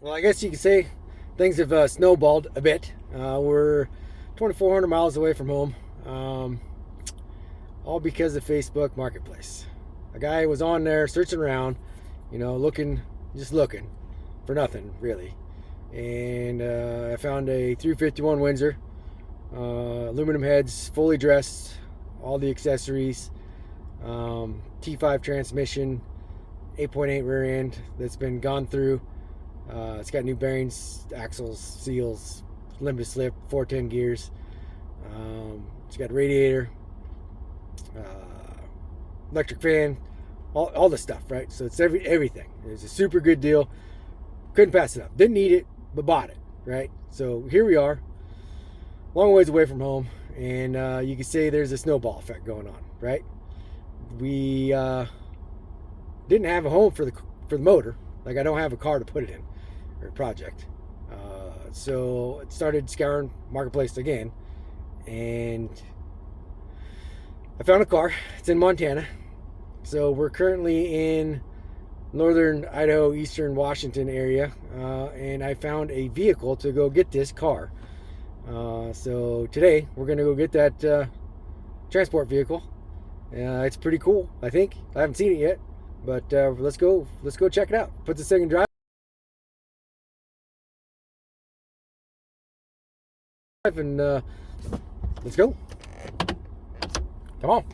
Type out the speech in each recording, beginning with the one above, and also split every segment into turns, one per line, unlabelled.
Well, I guess you could say things have snowballed a bit. We're 2,400 miles away from home, all because of Facebook Marketplace. A guy was on there searching around, just looking for nothing really. And I found a 351 Windsor, aluminum heads, fully dressed, all the accessories, T5 transmission, 8.8 rear end that's been gone through. It's got new bearings, axles, seals, limited slip, 410 gears. It's got a radiator, electric fan, all the stuff, right? So it's everything. It's a super good deal. Couldn't pass it up. Didn't need it, but bought it, right? So here we are, long ways away from home, and you can say there's a snowball effect going on, right? We didn't have a home for the motor. Like, I don't have a car to put it in, or a project. So it started scouring Marketplace again, and I found a car. It's in Montana. So we're currently in northern Idaho, eastern Washington area, and I found a vehicle to go get this car. So today we're gonna go get that transport vehicle. It's pretty cool, I think. I haven't seen it yet, but let's go check it out. Put this thing in drive, and let's go. Come on.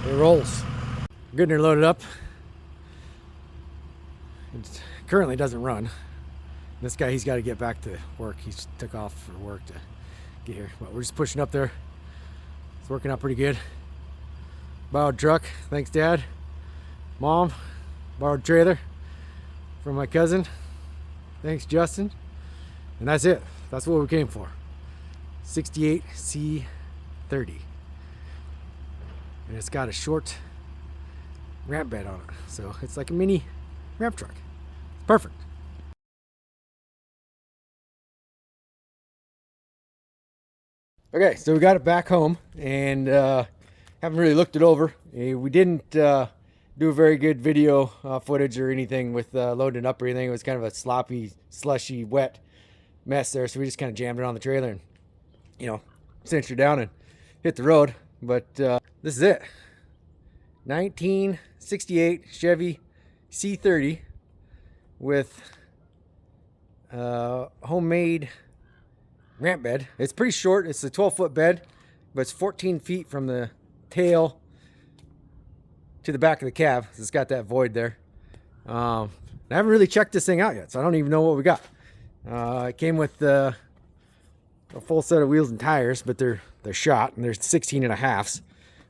It rolls. Getting her loaded up. It currently doesn't run. This guy, he's got to get back to work. He took off for work to get here, but we're just pushing up there. It's working out pretty good. Borrowed truck, thanks Dad. Mom, borrowed trailer from my cousin, thanks Justin. And that's it. That's what we came for. 68 C30. And it's got a short ramp bed on it, so it's like a mini ramp truck. It's perfect. Okay, so we got it back home, and haven't really looked it over. We didn't do a very good video footage or anything with loading up or anything. It was kind of a sloppy, slushy, wet mess there, so we just kind of jammed it on the trailer and, cinched her down and hit the road. But this is it. 1968 Chevy C30 with homemade ramp bed. It's pretty short. It's a 12-foot bed, but it's 14 feet from the tail to the back of the cab. It's got that void there. I haven't really checked this thing out yet, so I don't even know what we got. It came with a full set of wheels and tires, but they're shot, and they're 16 and a halves,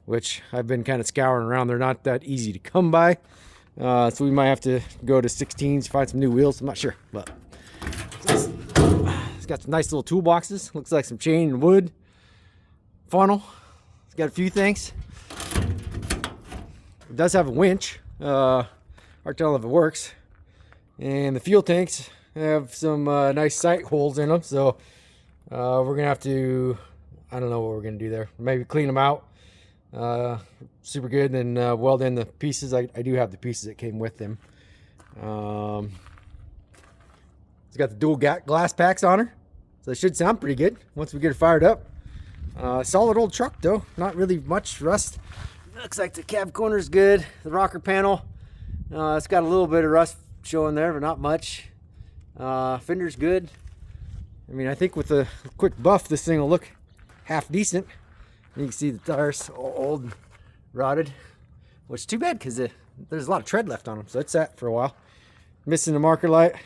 which I've been kind of scouring around. They're not that easy to come by, so we might have to go to 16s, find some new wheels. I'm not sure, but it's got some nice little toolboxes. Looks like some chain and wood. Funnel. It's got a few things. It does have a winch. Hard telling if it works. And the fuel tanks have some nice sight holes in them, so we're gonna have to, I don't know what we're gonna do there. Maybe clean them out super good, and then weld in the pieces. I do have the pieces that came with them. It's got the dual glass packs on her, so it should sound pretty good once we get her fired up. Solid old truck though, not really much rust. Looks like the cab corner's good. The rocker panel, it's got a little bit of rust showing there, but not much. Fender's good. I mean, I think with a quick buff, this thing will look half decent. You can see the tires old and rotted, which is too bad because there's a lot of tread left on them, so it's sat for a while. Missing the marker light.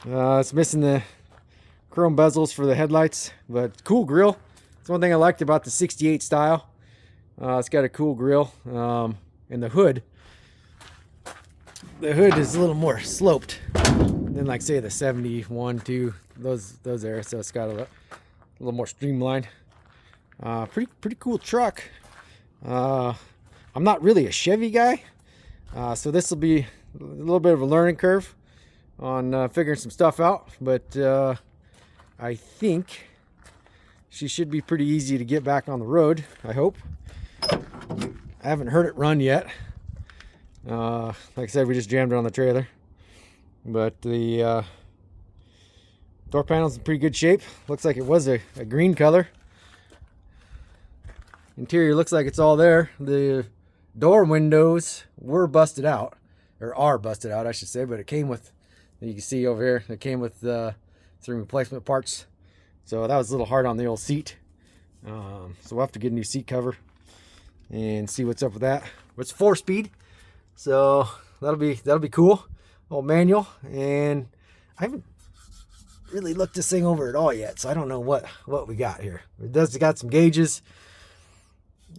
It's missing the chrome bezels for the headlights, but cool grill. That's one thing I liked about the 68 style. It's got a cool grill, and the hood. The hood is a little more sloped than, like, say, the 71, 2, those there. So it's got a little more streamlined. Pretty cool truck. I'm not really a Chevy guy, so this will be a little bit of a learning curve on figuring some stuff out, but I think she should be pretty easy to get back on the road, I hope. I haven't heard it run yet. Like I said, we just jammed it on the trailer. But the door panel's in pretty good shape. Looks like it was a green color. Interior looks like it's all there. The door windows were busted out, or are busted out, I should say, but it came with, you can see over here, it came with some replacement parts. So that was a little hard on the old seat. So we'll have to get a new seat cover and see what's up with that. But it's 4-speed, so that'll be cool. Old manual, and I haven't really looked this thing over at all yet, so I don't know what we got here. It does got some gauges,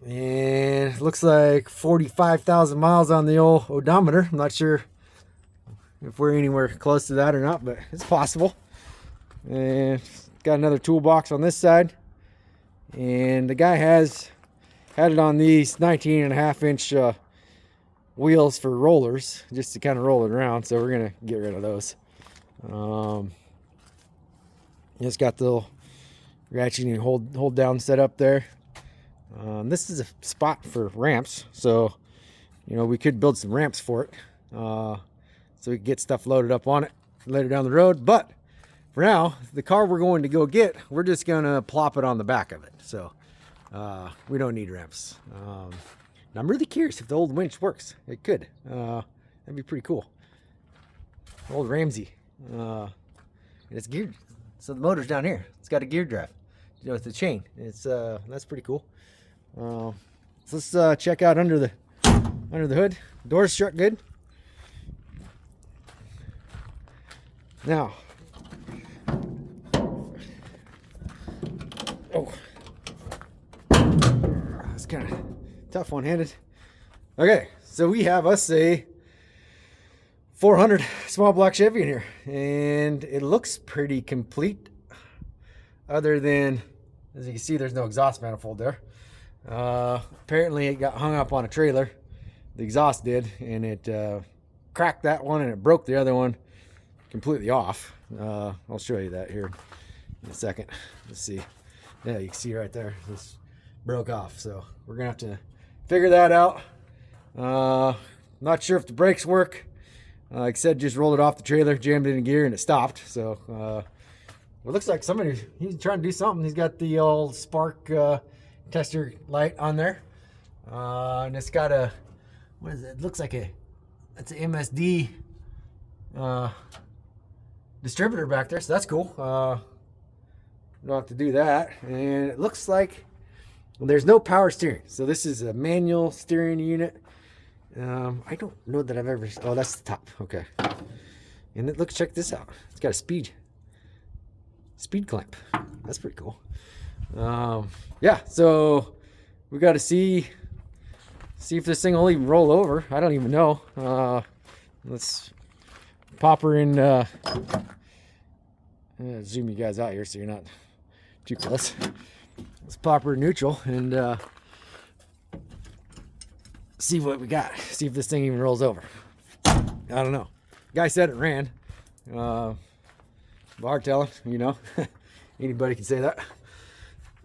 and it looks like 45,000 miles on the old odometer. I'm not sure if we're anywhere close to that or not, but it's possible. And got another toolbox on this side, and the guy had it on these 19.5-inch wheels for rollers, just to kind of roll it around, so we're gonna get rid of those. It's got the little ratcheting hold down set up there. This is a spot for ramps, so we could build some ramps for it, so we can get stuff loaded up on it later down the road. But for now, the car we're going to go get, we're just gonna plop it on the back of it, so we don't need ramps. And I'm really curious if the old winch works. It could. That'd be pretty cool. Old Ramsey. And it's geared. So the motor's down here. It's got a gear drive. With the chain. It's that's pretty cool. So let's check out under the hood. Doors shut good. Now. Oh. It's kind of tough one-handed. Okay, so we have us a 400 small block Chevy in here, and it looks pretty complete, other than, as you can see, there's no exhaust manifold there. Apparently it got hung up on a trailer, the exhaust did, and it cracked that one and it broke the other one completely off. I'll show you that here in a second. Let's see. Yeah, you can see right there, this broke off, so we're gonna have to figure that out. Not sure if the brakes work. Like I said, just rolled it off the trailer, jammed it in gear, and it stopped. So it looks like he's trying to do something. He's got the old spark tester light on there, and it's got a, what is it? It looks like it's an MSD distributor back there, so that's cool. Don't have to do that. And it looks like there's no power steering, so this is a manual steering unit. I don't know that I've ever, oh, that's the top. Okay. And it looks, check this out, it's got a speed clamp. That's pretty cool. Yeah, so we got to see if this thing will even roll over. I don't even know. Let's pop her in. Zoom you guys out here so you're not too close. Let's pop her in neutral and see what we got. See if this thing even rolls over. I don't know. Guy said it ran. Bar telling, anybody can say that.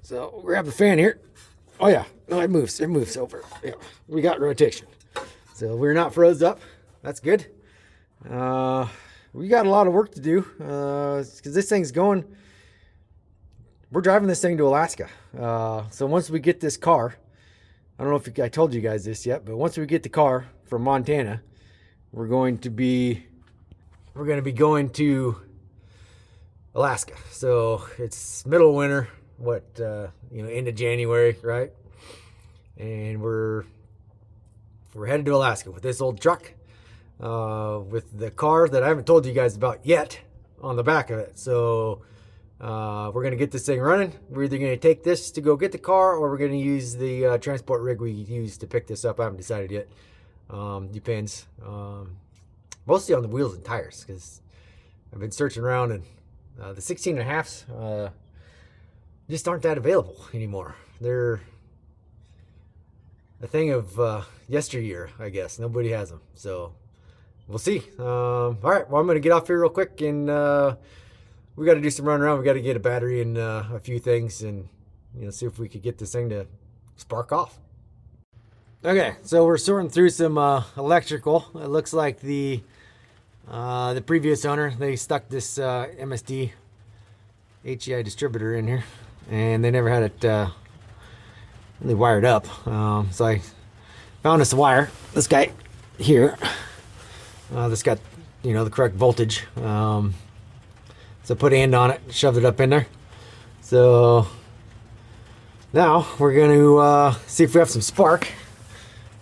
So we'll grab the fan here. Oh yeah, no, it moves over. Yeah, we got rotation. So we're not froze up. That's good. We got a lot of work to do because this thing's going. We're driving this thing to Alaska. So once we get this car, I don't know if I told you guys this yet, but once we get the car from Montana, we're going to be going to Alaska. So it's middle of winter, end of January, right? And we're headed to Alaska with this old truck, with the car that I haven't told you guys about yet on the back of it. So we're going to get this thing running. We're either going to take this to go get the car, or we're going to use the transport rig we use to pick this up. I haven't decided yet. Depends. Mostly on the wheels and tires, because I've been searching around, and the 16.5s just aren't that available anymore. They're a thing of yesteryear, I guess. Nobody has them, so we'll see. All right, well, I'm going to get off here real quick, and we got to do some run around. We got to get a battery and a few things, and see if we could get this thing to spark off. Okay, so we're sorting through some electrical. It looks like the previous owner, they stuck this MSD HEI distributor in here, and they never had it really wired up. So I found this wire, this guy here. This got, you know, the correct voltage. So put a end on it, shoved it up in there. So now we're going to see if we have some spark.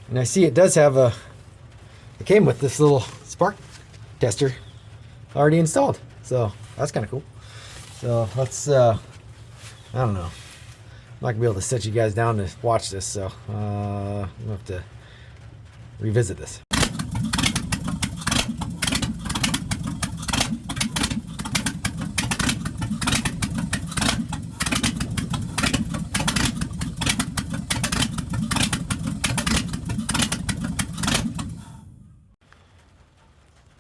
And I see it does have it came with this little spark tester already installed. So that's kind of cool. So let's, I don't know. I'm not gonna be able to sit you guys down to watch this, so I'm gonna have to revisit this.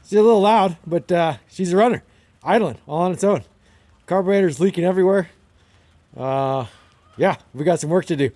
She's a little loud, but she's a runner, idling all on its own. Carburetor's leaking everywhere. Yeah, we got some work to do.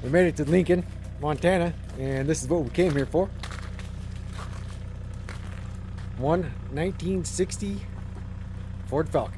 We made it to Lincoln, Montana, and this is what we came here for. 1960 Ford Falcon.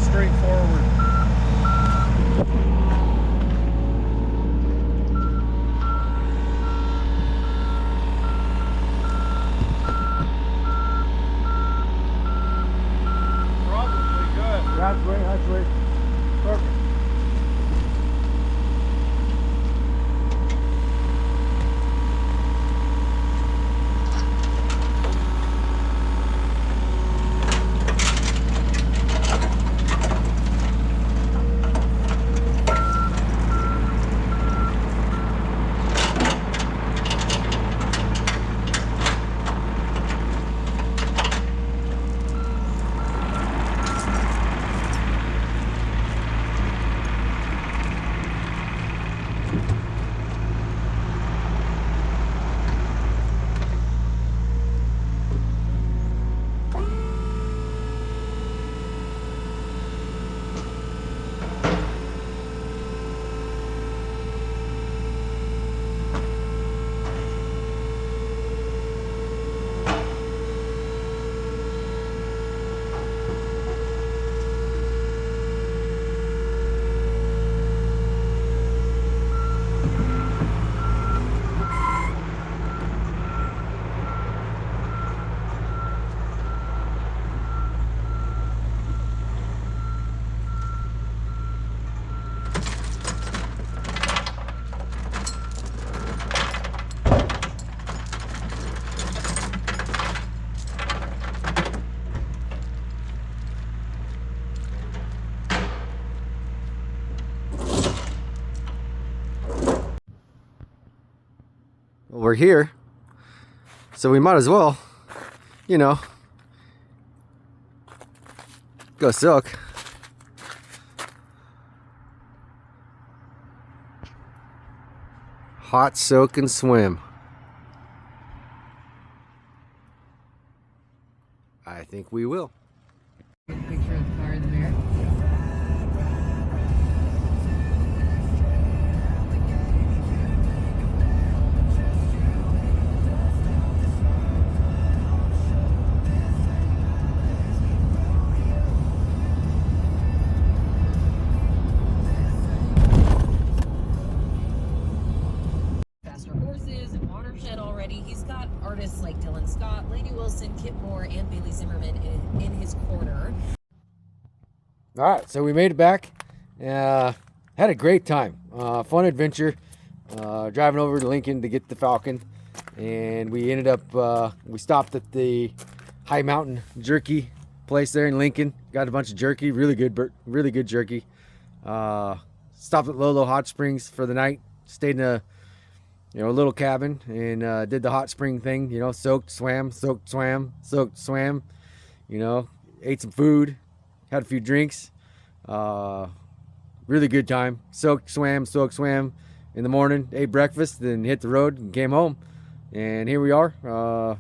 straightforward. Probably good.
That's right. Perfect. We're here, so we might as well, you know, go soak. Hot soak and swim. I think we will.
Picture of the car in the mirror. Horses and Watershed already. He's got artists like Dylan Scott, Lady Wilson, Kip Moore, and Bailey Zimmerman in his corner.
All right, so we made it back. Had a great time. Fun adventure. Driving over to Lincoln to get the Falcon, and we ended up. We stopped at the High Mountain Jerky place there in Lincoln. Got a bunch of jerky, really good jerky. Stopped at Lolo Hot Springs for the night. Stayed in a little cabin and did the hot spring thing. Soaked, swam. Ate some food, had a few drinks. Really good time. Soaked, swam in the morning, ate breakfast, then hit the road and came home. And here we are.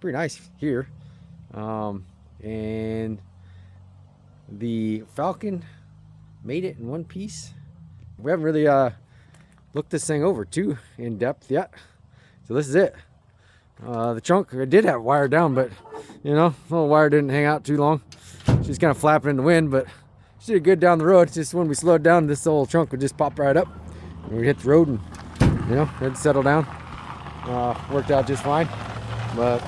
Pretty nice here. And the Falcon made it in one piece. We haven't really looked this thing over too in depth yet. So this is it. The trunk, I did have it wired down, but the little wire didn't hang out too long. She's kind of flapping in the wind, but she did good down the road. It's just when we slowed down, this old trunk would just pop right up. And we hit the road and, it'd settle down. Worked out just fine. But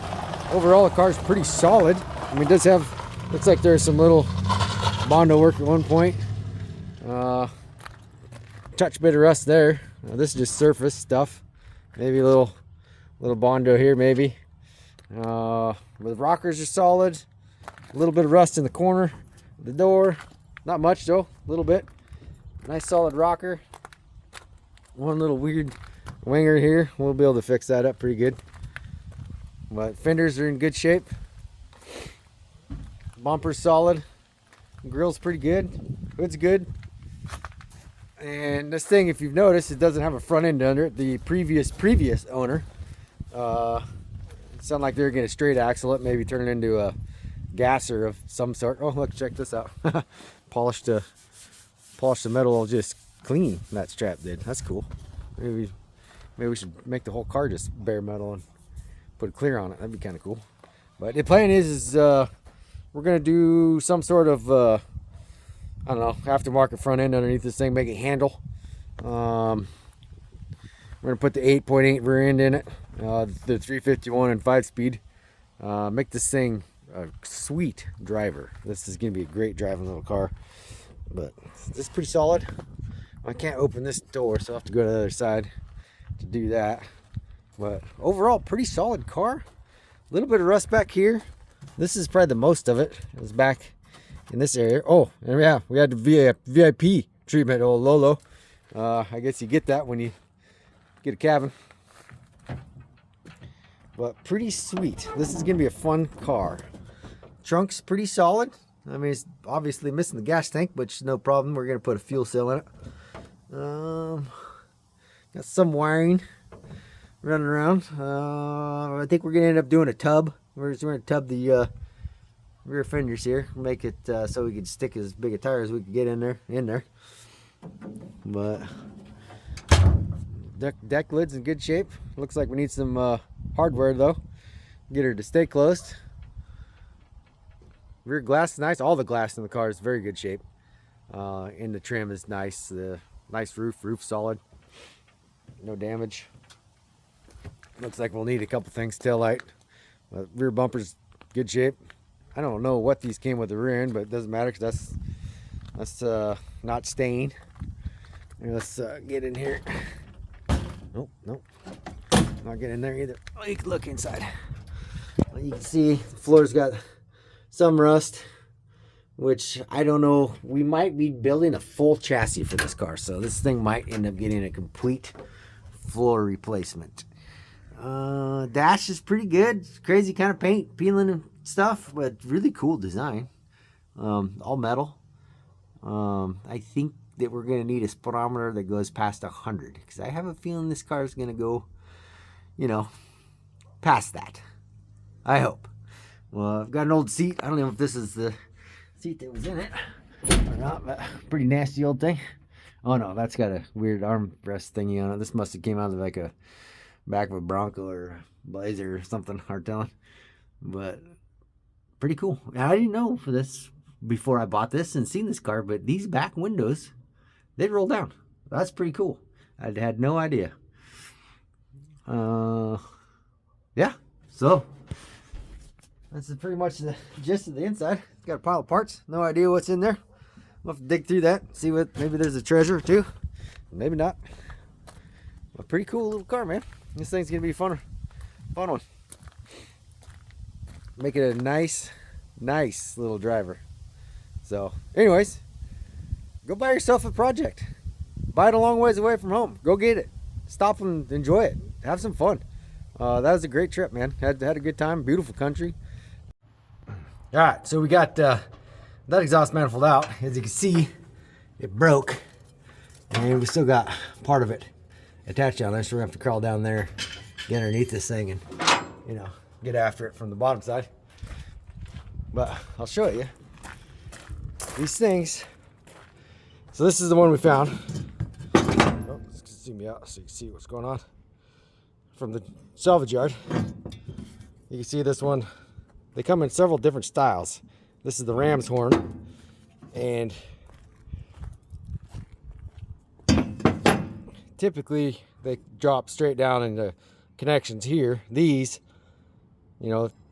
overall, the car's pretty solid. I mean, it does have, looks like there's some little Bondo work at one point. Touch bit of rust there. This is just surface stuff. Maybe a little Bondo here, maybe. But the rockers are solid. A little bit of rust in the corner. The door, not much though, a little bit. Nice solid rocker. One little weird winger here. We'll be able to fix that up pretty good. But fenders are in good shape. Bumper's solid. Grill's pretty good. Hood's good. And this thing, if you've noticed, it doesn't have a front end under it. The previous owner, it sounded like they were getting a straight axle up, maybe turn it into a gasser of some sort. Oh, look, check this out. Polished the metal just clean. That strap did. That's cool. Maybe we should make the whole car just bare metal and put a clear on it. That'd be kind of cool. But the plan is we're gonna do some sort of I don't know, aftermarket front end underneath this thing, make it handle. We're gonna put the 8.8 rear end in it, the 351 and 5-speed. Make this thing a sweet driver. This is gonna be a great driving little car. But this is pretty solid. I can't open this door, so I have to go to the other side to do that. But overall, pretty solid car. A little bit of rust back here. This is probably the most of it. It was back in this area. Oh, and yeah, we had the VIP treatment, old Lolo. I guess you get that when you get a cabin. But pretty sweet. This is gonna be a fun car. Trunk's pretty solid. I mean, it's obviously missing the gas tank, which is no problem. We're gonna put a fuel cell in it. Got some wiring running around. I think we're gonna end up doing a tub. We're gonna tub the rear fenders here, make it so we can stick as big a tire as we can get in there. But deck lid's in good shape. Looks like we need some hardware though. Get her to stay closed. Rear glass is nice. All the glass in the car is very good shape. And the trim is nice. Nice roof solid. No damage. Looks like we'll need a couple things. Tail light. Rear bumper's good shape. I don't know what these came with the rear end, but it doesn't matter because that's not stained. Let's get in here. Nope. Not getting in there either. Oh, you can look inside. Well, you can see the floor's got some rust, which I don't know. We might be building a full chassis for this car, so this thing might end up getting a complete floor replacement. Dash is pretty good. Crazy kind of paint, peeling and stuff, but really cool design. All metal. I think that we're going to need a speedometer that goes past 100, because I have a feeling this car is going to go, past that. I hope. Well, I've got an old seat. I don't know if this is the seat that was in it or not, but pretty nasty old thing. Oh no, that's got a weird armrest thingy on it. This must have came out of like a back of a Bronco or a Blazer or something, hard telling. But pretty cool. I didn't know for this before I bought this and seen this car, but these back windows, they roll down. That's pretty cool. I had no idea. Yeah, so that's pretty much the gist of the inside. It's got a pile of parts. No idea what's in there. We'll have to dig through that. See what, maybe there's a treasure too. Maybe not. A pretty cool little car, man. This thing's gonna be a fun one. Make it a nice little driver. So anyways, go buy yourself a project. Buy it a long ways away from home. Go get it. Stop and enjoy it. Have some fun. That was a great trip, man. Had a good time. Beautiful country. All right, so we got that exhaust manifold out. As you can see, it broke, and we still got part of it attached down there, so we're gonna have to crawl down there, get underneath this thing, and get after it from the bottom side. But I'll show you these things. So this is the one we found. Oh, zoom me out so you can see what's going on from the salvage yard. You can see this one. They come in several different styles. This is the ram's horn, and typically they drop straight down into connections here. These,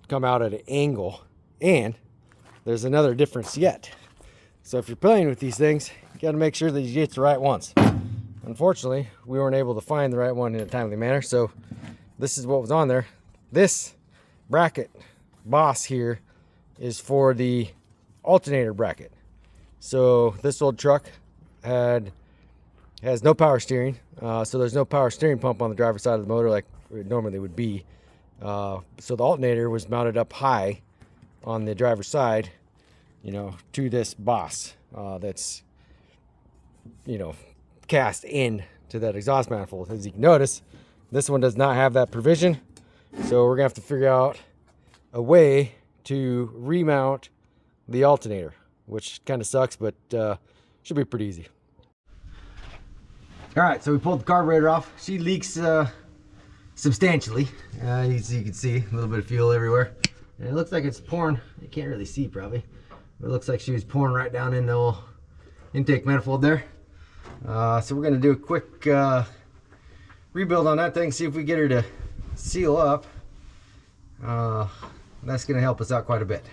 come out at an angle, and there's another difference yet. So if you're playing with these things, you got to make sure that you get the right ones. Unfortunately, we weren't able to find the right one in a timely manner, so this is what was on there. This bracket boss here is for the alternator bracket. So this old truck has no power steering, so there's no power steering pump on the driver's side of the motor like it normally would be. So the alternator was mounted up high on the driver's side, to this boss that's cast in to that exhaust manifold. As you can notice, this one does not have that provision, so we're gonna have to figure out a way to remount the alternator, which kind of sucks, but should be pretty easy. All right, so we pulled the carburetor off. She leaks substantially. As you can see, a little bit of fuel everywhere. And it looks like it's pouring. You can't really see probably, but it looks like she was pouring right down in the intake manifold there. So we're going to do a quick rebuild on that thing, see if we get her to seal up. That's going to help us out quite a bit.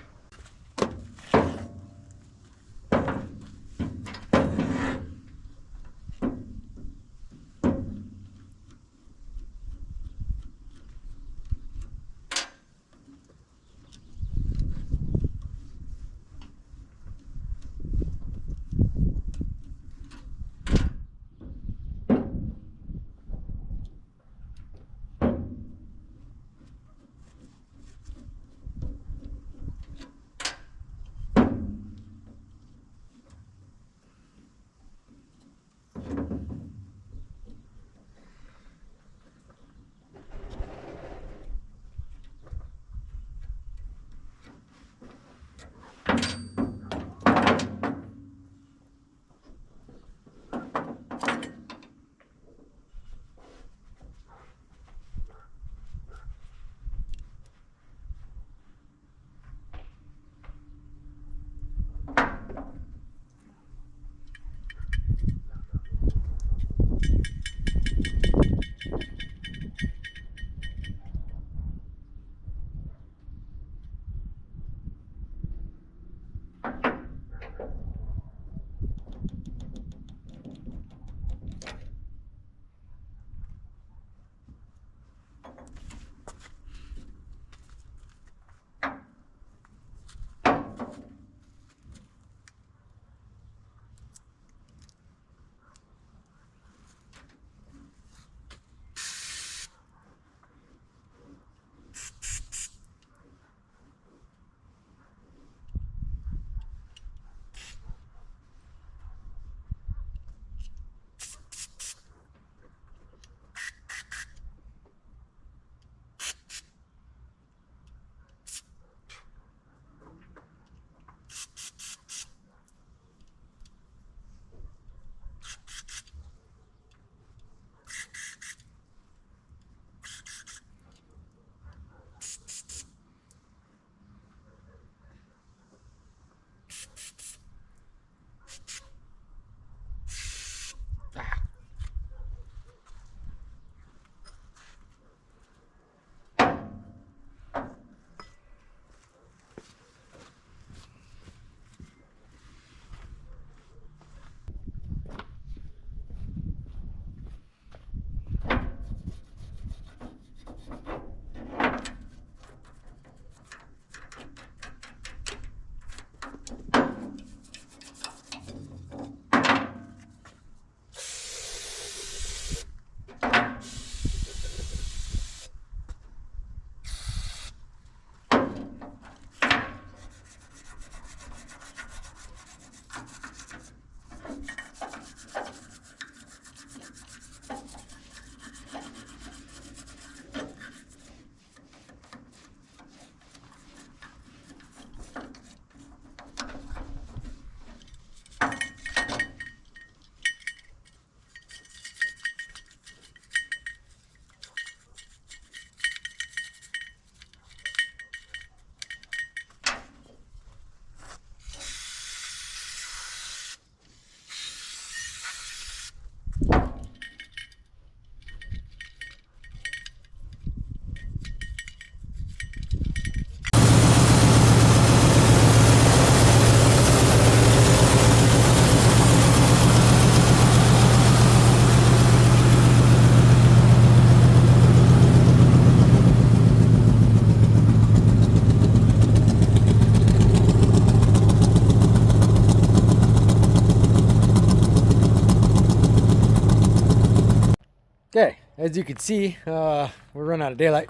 Okay, as you can see, we're running out of daylight.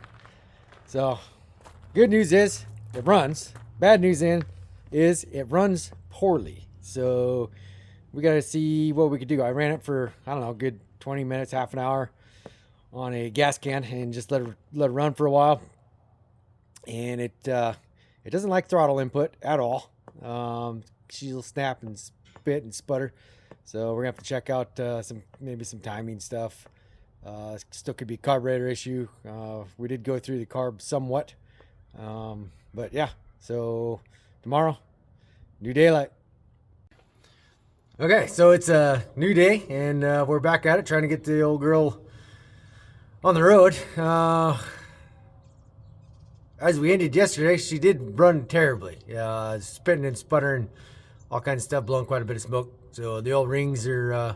So, good news is it runs. Bad news is it runs poorly. So, we got to see what we could do. I ran it for, I don't know, a good 20 minutes, half an hour on a gas can and just let it run for a while. And it doesn't like throttle input at all. She'll snap and spit and sputter. So, we're going to have to check out maybe some timing stuff. Still could be a carburetor issue. We did go through the carb somewhat. But yeah, so tomorrow, new daylight. Okay, so it's a new day, and we're back at it, trying to get the old girl on the road. As we ended yesterday, she did run terribly, spitting and sputtering, all kinds of stuff, blowing quite a bit of smoke. So the old rings are,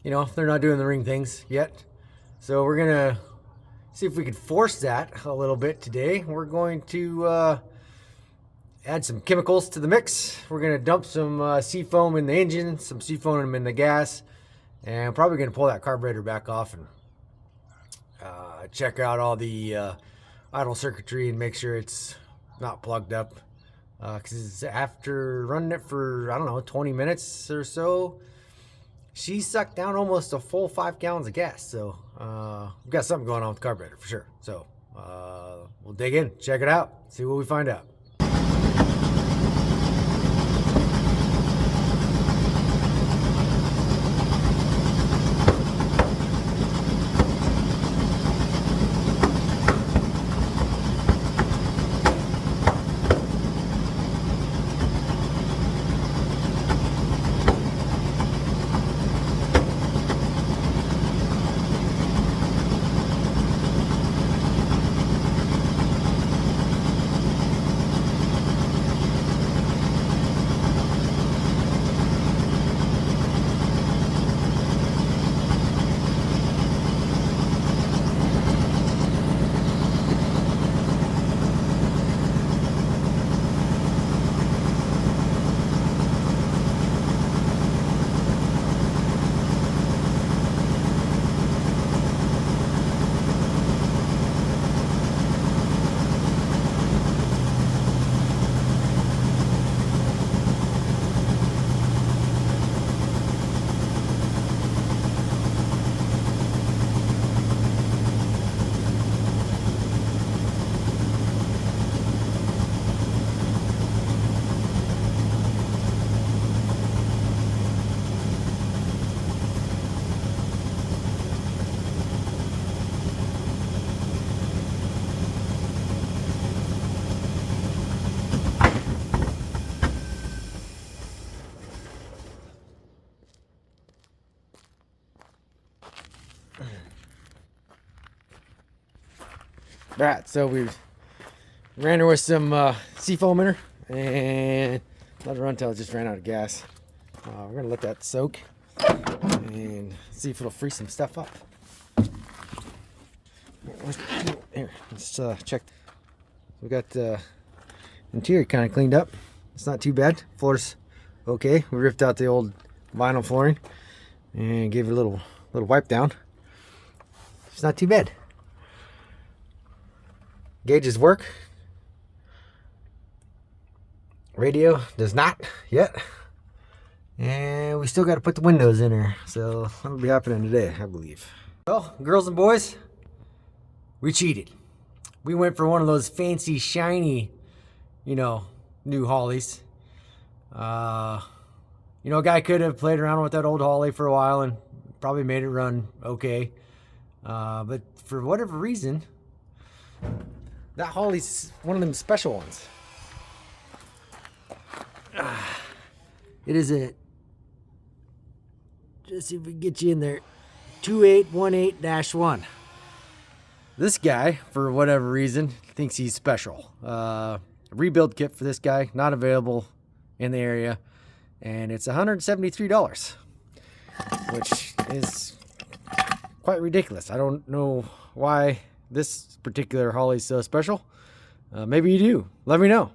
they're not doing the ring things yet. So we're gonna see if we could force that a little bit today. We're going to add some chemicals to the mix. We're gonna dump some seafoam in the engine, some seafoam in the gas, and probably gonna pull that carburetor back off and check out all the idle circuitry and make sure it's not plugged up. Because after running it for, 20 minutes or so, she sucked down almost a full 5 gallons of gas. So we've got something going on with the carburetor for sure. So we'll dig in, check it out, see what we find out. Right, so we ran her with some seafoam in her and let her run until it just ran out of gas. We're gonna let that soak and see if it'll free some stuff up. Here, let's check. We got the interior kind of cleaned up. It's not too bad. Floor's okay. We ripped out the old vinyl flooring and gave it a little wipe down. It's not too bad. Gauges work. Radio does not yet. And we still got to put the windows in there. So that'll be happening today, I believe. Well, girls and boys, we cheated. We went for one of those fancy, shiny, new Hollies. A guy could have played around with that old Holly for a while and probably made it run okay. But for whatever reason, that Holly's one of them special ones. It is just see if we can get you in there, 2818-1. This guy, for whatever reason, thinks he's special. A rebuild kit for this guy, not available in the area. And it's $173, which is quite ridiculous. I don't know why this particular Holly's so special. Maybe you do. Let me know.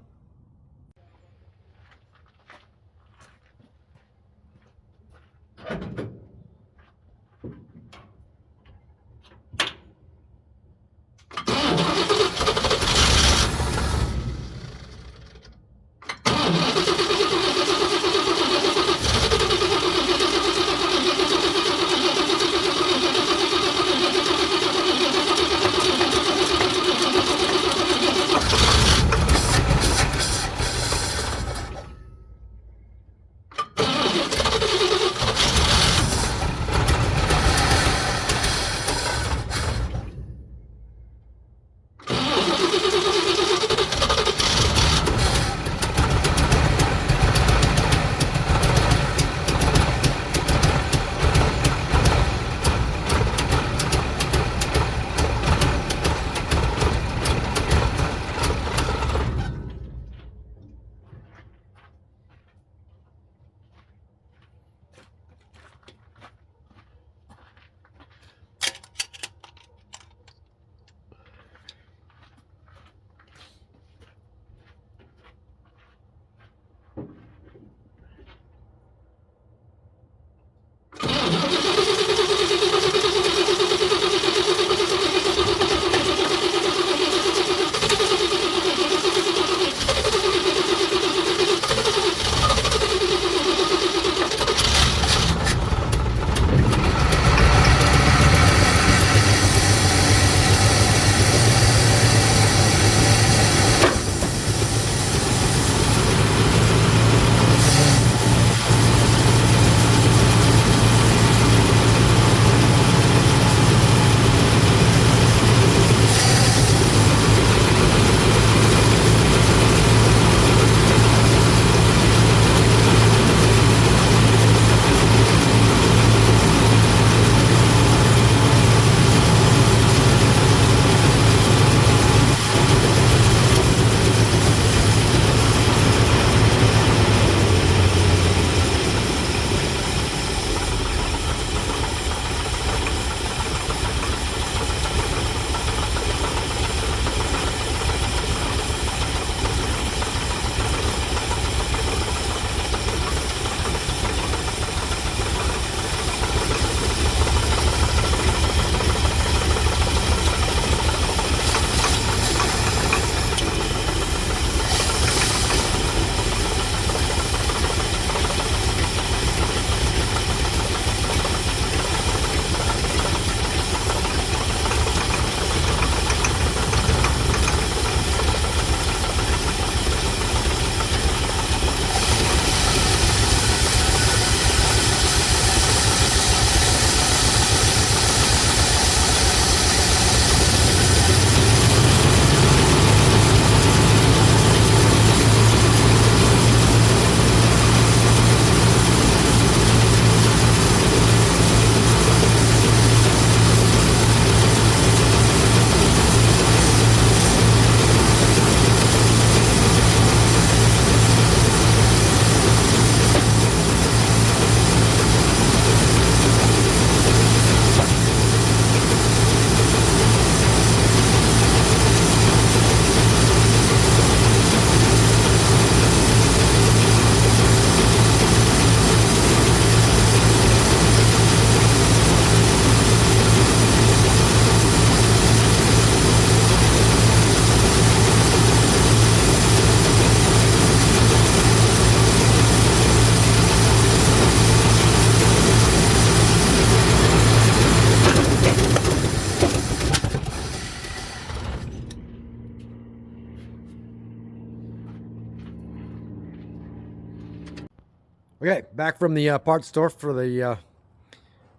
Okay, back from the parts store for the, I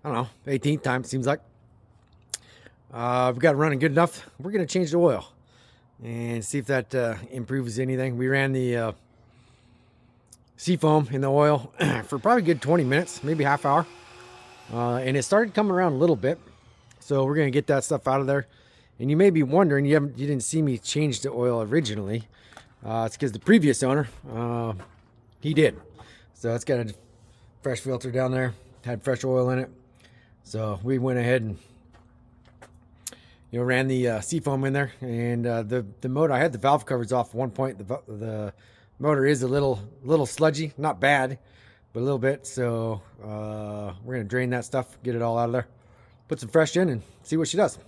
don't know, 18th time, seems like. We've got it running good enough. We're going to change the oil and see if that improves anything. We ran the seafoam in the oil for probably a good 20 minutes, maybe half hour. And it started coming around a little bit. So we're going to get that stuff out of there. And you may be wondering, you didn't see me change the oil originally. It's because the previous owner, he did. So it's got a fresh filter down there, had fresh oil in it. So we went ahead and ran the seafoam in there. And the motor, I had the valve covers off at one point. The motor is a little sludgy, not bad, but a little bit. So we're gonna drain that stuff, get it all out of there, put some fresh in, and see what she does.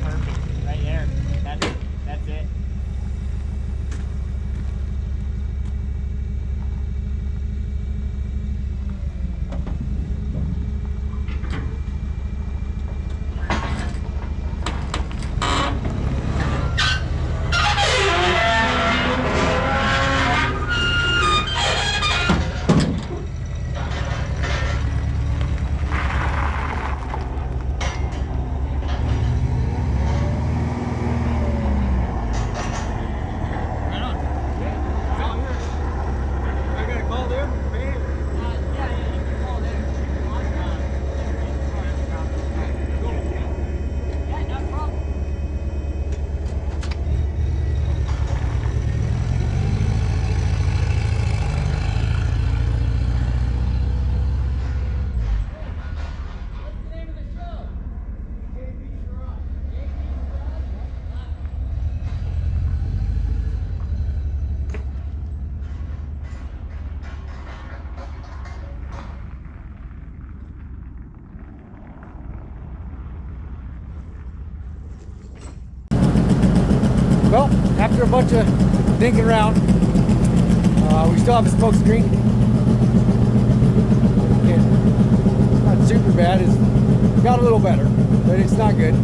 perfect. Right there. That's it.
Well, after a bunch of thinking around, we still have a smoke screen. Not super bad. It's got a little better, but it's not good.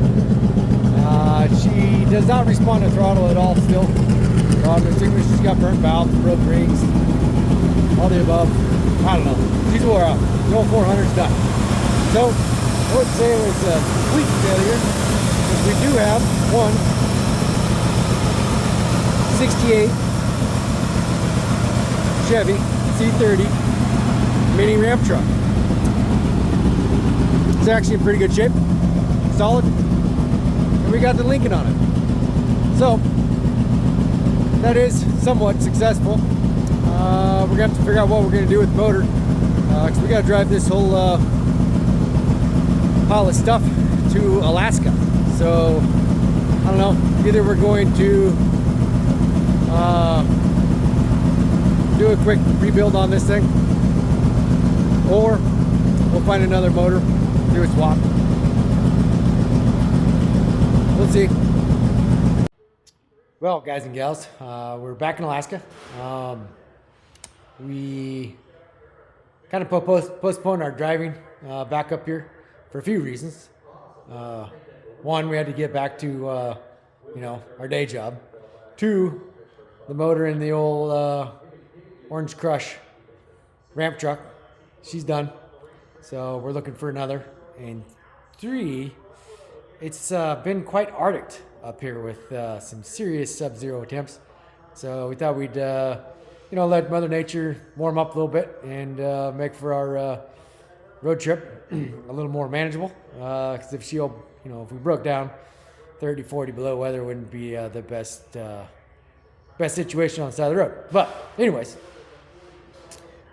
She does not respond to throttle at all still. So I'm assuming she's got burnt valves, broke rings, all the above. I don't know. She's wore out. The old 400's done. So I would say it was a complete failure, because we do have one 68 Chevy C30 mini ramp truck. It's actually in pretty good shape, solid, and we got the Lincoln on it. So that is somewhat successful. We're gonna have to figure out what we're gonna do with the motor, because we gotta drive this whole pile of stuff to Alaska. So I don't know, either we're going to do a quick rebuild on this thing, or we'll find another motor, do a swap. We'll see. Well, guys and gals, we're back in Alaska. We kind of postponed our driving back up here for a few reasons. One, we had to get back to our day job. Two, the motor in the old Orange Crush ramp truck, she's done, so we're looking for another. And three, it's been quite arctic up here with some serious sub-zero attempts, so we thought we'd let Mother Nature warm up a little bit and make for our road trip a little more manageable, because if if we broke down 30, 40 below weather, wouldn't be the best situation on the side of the road. But anyways,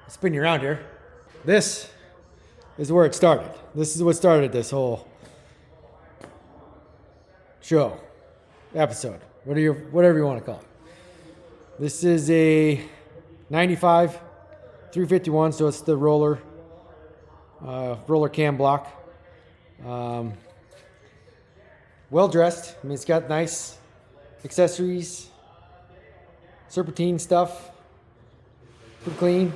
I'll spin you around here. This is where it started. This is what started this whole show, episode, whatever you want to call it. This is a 95 351, so it's the roller cam block. Well dressed. I mean, it's got nice accessories, serpentine stuff, pretty clean.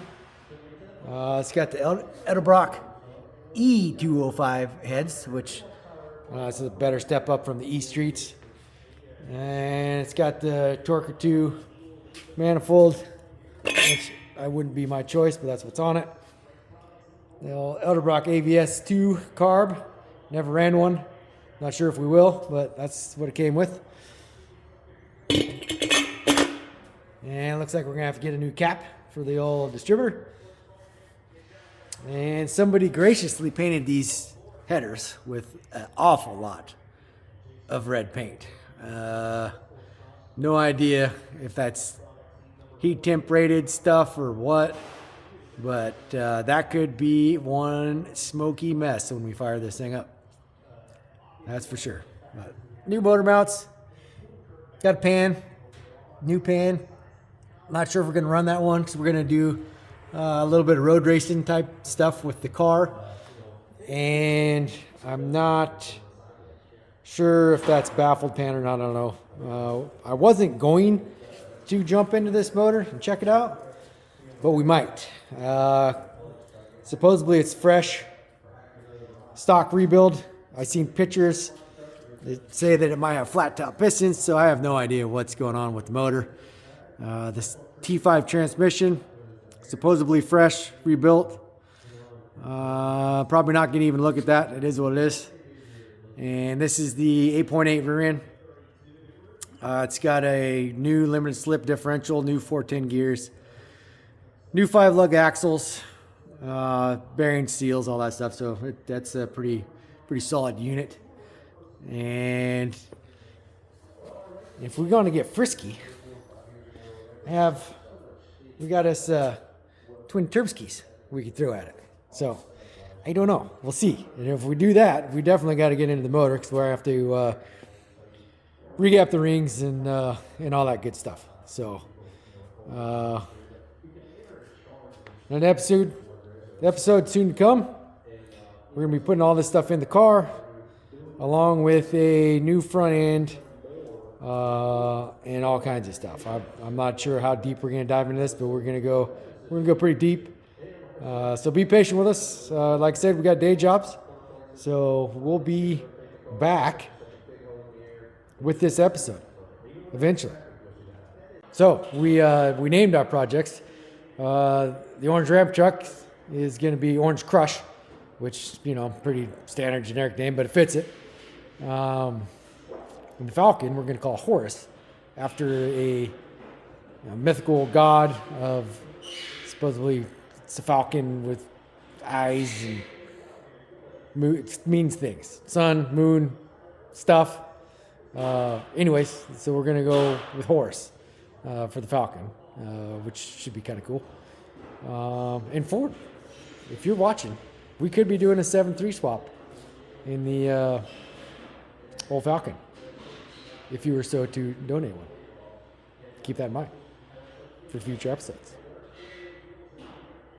It's got the Edelbrock E205 heads, which is a better step up from the E Streets. And it's got the Torque 2 manifold, which I wouldn't be my choice, but that's what's on it. The old Edelbrock AVS2 carb. Never ran one. Not sure if we will, but that's what it came with. And it looks like we're gonna have to get a new cap for the old distributor. And somebody graciously painted these headers with an awful lot of red paint. No idea if that's heat temp rated stuff or what, but that could be one smoky mess when we fire this thing up. That's for sure. But new motor mounts, got a pan, new pan. Not sure if we're gonna run that one, because we're gonna do a little bit of road racing type stuff with the car, and I'm not Sure if that's baffled pan or not, I don't know. I wasn't going to jump into this motor and check it out, but we might. Supposedly it's fresh, stock rebuild. I seen pictures that say that it might have flat top pistons, so I have no idea what's going on with the motor. This T5 transmission, supposedly fresh, rebuilt. Probably not gonna even look at that. It is what it is. And this is the 8.8 rear end. It's got a new limited slip differential, new 410 gears, new 5-lug axles, bearing seals, all that stuff. So that's a pretty solid unit. And if we're going to get frisky, we got us twin turbskis we could throw at it. So I don't know. We'll see. And if we do that, we definitely got to get into the motor because we have to regap the rings and all that good stuff. So an episode soon to come. We're gonna be putting all this stuff in the car, along with a new front end and all kinds of stuff. I'm not sure how deep we're gonna dive into this, but we're gonna go pretty deep. So be patient with us. Like I said, we got day jobs, so we'll be back with this episode eventually. So we named our projects. The orange ramp truck is going to be Orange Crush, which, pretty standard generic name, but it fits it. And the Falcon we're going to call Horus, after a mythical god of, supposedly it's a falcon with eyes and it means things. Sun, moon, stuff. Anyways, so we're going to go with Horus for the Falcon, which should be kind of cool. And Ford, if you're watching, we could be doing a 7.3 swap in the old Falcon, if you were so to donate one. Keep that in mind for future episodes.